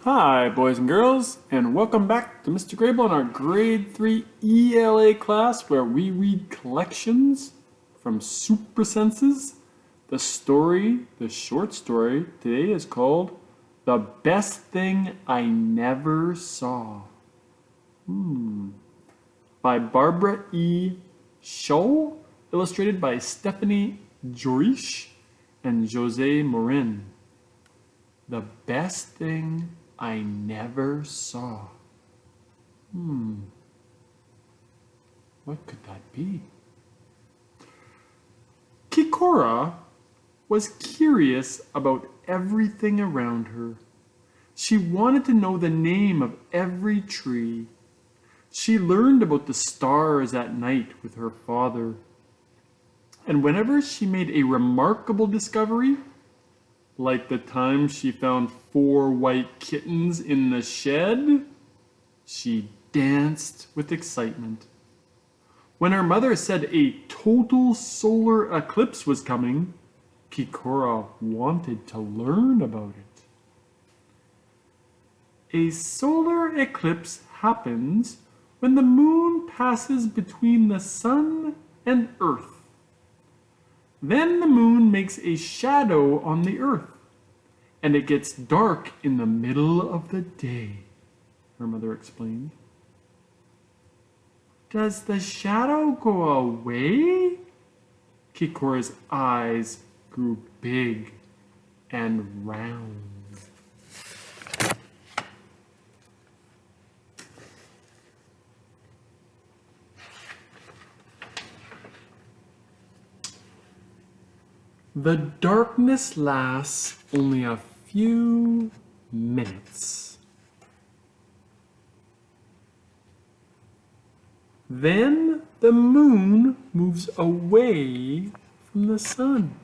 Hi, boys and girls, and welcome back to Mr. Grable in our Grade 3 ELA class where we read collections from Super Senses. The short story today is called The Best Thing I Never Saw. By Barbara E. Scholl, illustrated by Stephanie Jorisch and Jose Morin. The best thing I never saw. What could that be? Kikora was curious about everything around her. She wanted to know the name of every tree. She learned about the stars at night with her father. And whenever she made a remarkable discovery, like the time she found 4 white kittens in the shed, she danced with excitement. When her mother said a total solar eclipse was coming, Kikora wanted to learn about it. A solar eclipse happens when the moon passes between the sun and Earth. Then the moon makes a shadow on the earth, and it gets dark in the middle of the day, her mother explained. Does the shadow go away? Kikora's eyes grew big and round. The darkness lasts only a few minutes. Then the moon moves away from the sun.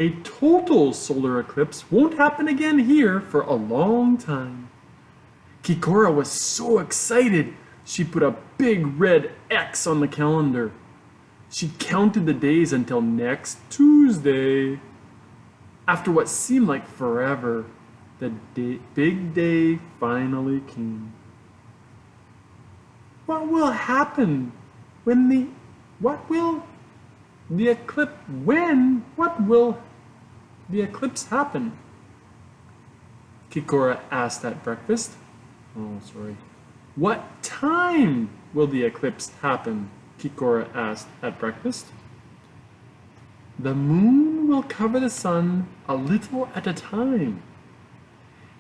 A total solar eclipse won't happen again here for a long time. Kikora was so excited, she put a big red X on the calendar. She counted the days until next Tuesday. After what seemed like forever, the big day finally came. What will happen when what will the eclipse happen? Kikora asked at breakfast. What time will the eclipse happen? Kikora asked at breakfast. The moon will cover the sun a little at a time.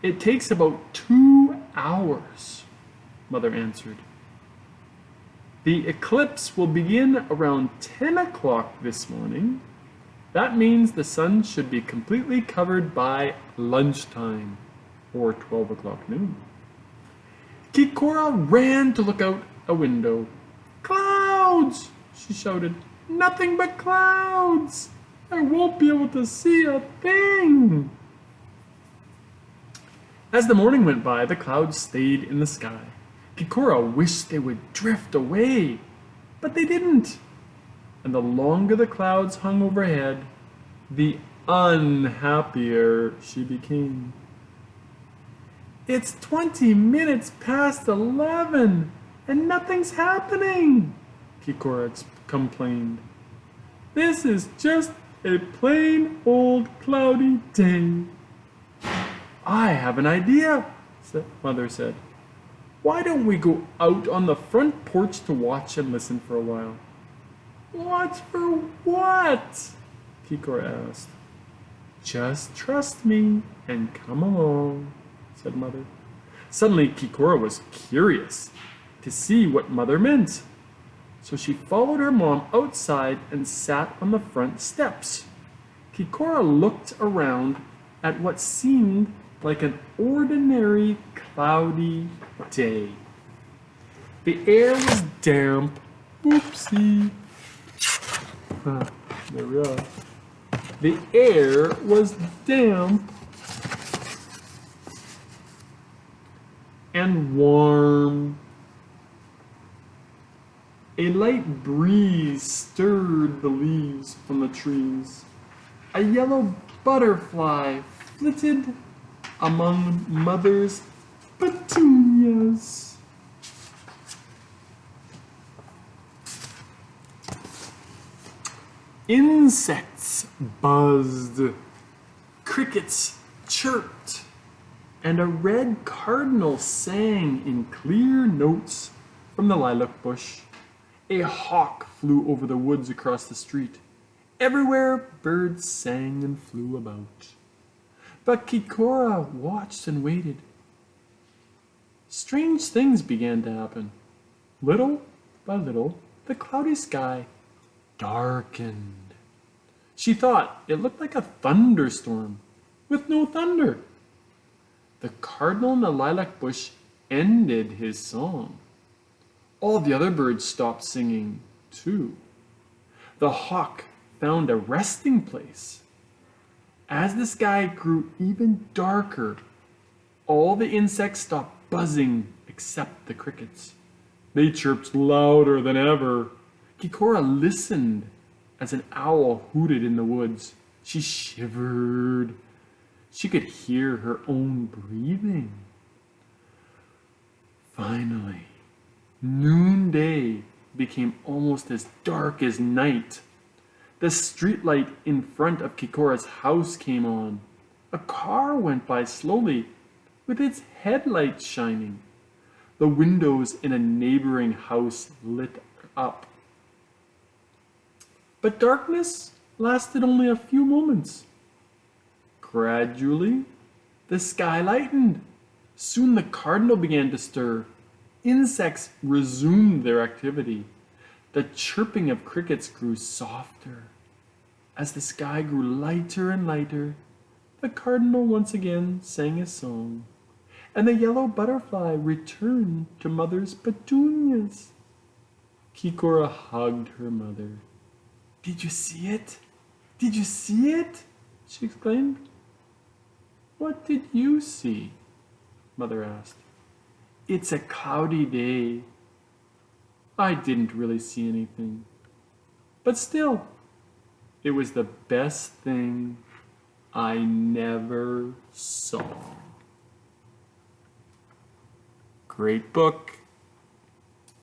It takes about 2 hours, Mother answered. The eclipse will begin around 10 o'clock this morning. That means the sun should be completely covered by lunchtime, or 12 o'clock noon. Kikora ran to look out a window. Clouds! She shouted. Nothing but clouds! I won't be able to see a thing! As the morning went by, the clouds stayed in the sky. Kikora wished they would drift away, but they didn't. And the longer the clouds hung overhead, the unhappier she became. It's 20 minutes past 11! And nothing's happening, Kikora complained. This is just a plain old cloudy day. I have an idea, Mother said. Why don't we go out on the front porch to watch and listen for a while? Watch for what? Kikora asked. Just trust me and come along, said Mother. Suddenly Kikora was curious to see what Mother meant. So she followed her mom outside and sat on the front steps. Kikora looked around at what seemed like an ordinary cloudy day. The air was damp. Oopsie. There we are. The air was damp and warm. A light breeze stirred the leaves from the trees. A yellow butterfly flitted among Mother's petunias. Insects buzzed, crickets chirped, and a red cardinal sang in clear notes from the lilac bush. A hawk flew over the woods across the street. Everywhere birds sang and flew about. But Kikora watched and waited. Strange things began to happen. Little by little, the cloudy sky darkened. She thought it looked like a thunderstorm with no thunder. The cardinal in the lilac bush ended his song. All the other birds stopped singing too. The hawk found a resting place. As the sky grew even darker, all the insects stopped buzzing except the crickets. They chirped louder than ever. Kikora listened as an owl hooted in the woods. She shivered. She could hear her own breathing. Finally, noonday became almost as dark as night. The streetlight in front of Kikora's house came on. A car went by slowly, with its headlights shining. The windows in a neighboring house lit up. But darkness lasted only a few moments. Gradually, the sky lightened. Soon the cardinal began to stir. Insects resumed their activity. The chirping of crickets grew softer. As the sky grew lighter and lighter, the cardinal once again sang his song, and the yellow butterfly returned to Mother's petunias. Kikora hugged her mother. "Did you see it? Did you see it?" she exclaimed. "What did you see?" Mother asked. "It's a cloudy day. I didn't really see anything. But still, it was the best thing I never saw." Great book.